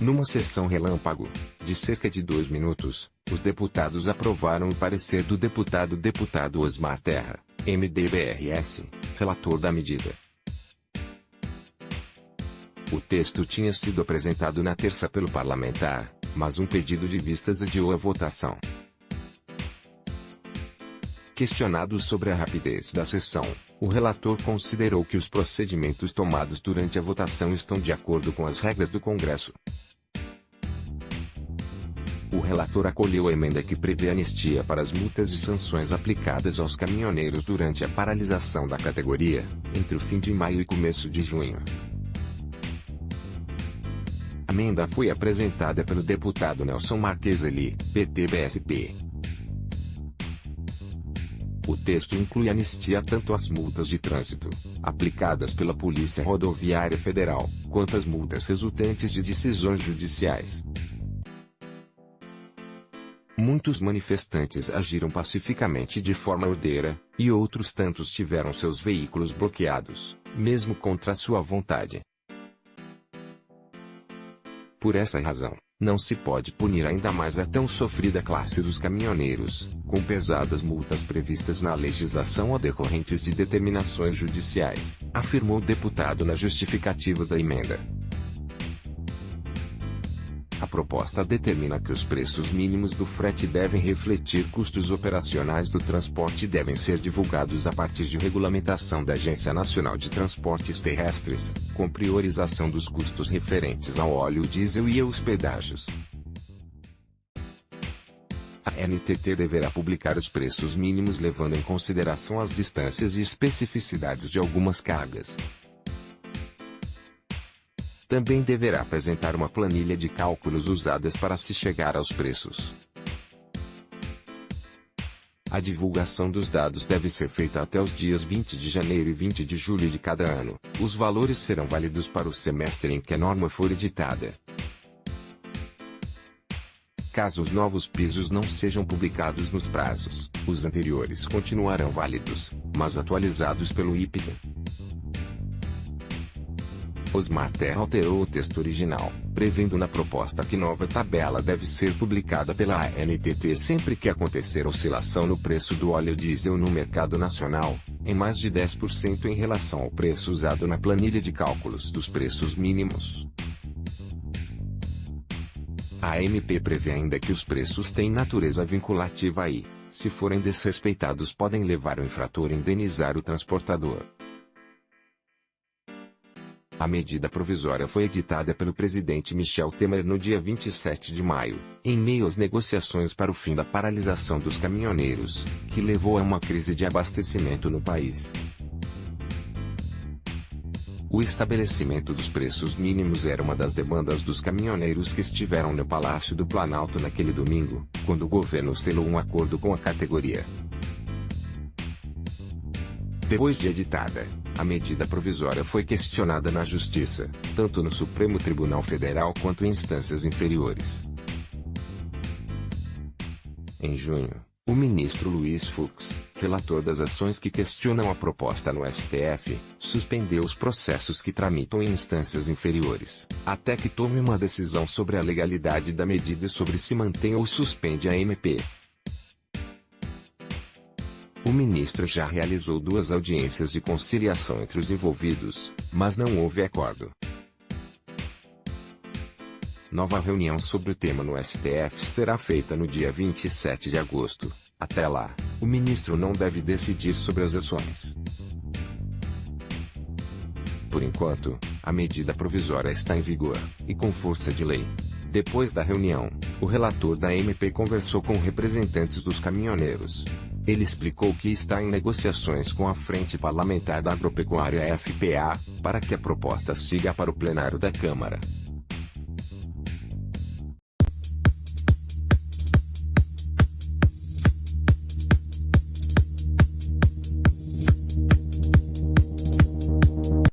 Numa sessão relâmpago, de cerca de 2 minutos, os deputados aprovaram o parecer do deputado Osmar Terra, MDBRS, relator da medida. O texto tinha sido apresentado na terça pelo parlamentar, mas um pedido de vistas adiou a votação. Questionado sobre a rapidez da sessão, o relator considerou que os procedimentos tomados durante a votação estão de acordo com as regras do Congresso. O relator acolheu a emenda que prevê anistia para as multas e sanções aplicadas aos caminhoneiros durante a paralisação da categoria, entre o fim de maio e começo de junho. A emenda foi apresentada pelo deputado Nelson Marqueseli, PT-BSP. O texto inclui anistia tanto às multas de trânsito, aplicadas pela Polícia Rodoviária Federal, quanto às multas resultantes de decisões judiciais. Muitos manifestantes agiram pacificamente de forma ordeira, e outros tantos tiveram seus veículos bloqueados, mesmo contra sua vontade. Por essa razão, não se pode punir ainda mais a tão sofrida classe dos caminhoneiros, com pesadas multas previstas na legislação ou decorrentes de determinações judiciais, afirmou o deputado na justificativa da emenda. A proposta determina que os preços mínimos do frete devem refletir custos operacionais do transporte e devem ser divulgados a partir de regulamentação da Agência Nacional de Transportes Terrestres, com priorização dos custos referentes ao óleo diesel e aos pedágios. A ANTT deverá publicar os preços mínimos levando em consideração as distâncias e especificidades de algumas cargas. Também deverá apresentar uma planilha de cálculos usadas para se chegar aos preços. A divulgação dos dados deve ser feita até os dias 20 de janeiro e 20 de julho de cada ano. Os valores serão válidos para o semestre em que a norma for editada. Caso os novos pisos não sejam publicados nos prazos, os anteriores continuarão válidos, mas atualizados pelo IPCA. Osmar Terra alterou o texto original, prevendo na proposta que nova tabela deve ser publicada pela ANTT sempre que acontecer oscilação no preço do óleo diesel no mercado nacional, em mais de 10% em relação ao preço usado na planilha de cálculos dos preços mínimos. A AMP prevê ainda que os preços têm natureza vinculativa e, se forem desrespeitados, podem levar o infrator a indenizar o transportador. A medida provisória foi editada pelo presidente Michel Temer no dia 27 de maio, em meio às negociações para o fim da paralisação dos caminhoneiros, que levou a uma crise de abastecimento no país. O estabelecimento dos preços mínimos era uma das demandas dos caminhoneiros que estiveram no Palácio do Planalto naquele domingo, quando o governo selou um acordo com a categoria. Depois de editada, a medida provisória foi questionada na Justiça, tanto no Supremo Tribunal Federal quanto em instâncias inferiores. Em junho, o ministro Luiz Fux, relator das ações que questionam a proposta no STF, suspendeu os processos que tramitam em instâncias inferiores, até que tome uma decisão sobre a legalidade da medida e sobre se mantém ou suspende a MP. O ministro já realizou 2 audiências de conciliação entre os envolvidos, mas não houve acordo. Nova reunião sobre o tema no STF será feita no dia 27 de agosto. Até lá, o ministro não deve decidir sobre as ações. Por enquanto, a medida provisória está em vigor, e com força de lei. Depois da reunião, o relator da MP conversou com representantes dos caminhoneiros. Ele explicou que está em negociações com a Frente Parlamentar da Agropecuária FPA, para que a proposta siga para o plenário da Câmara.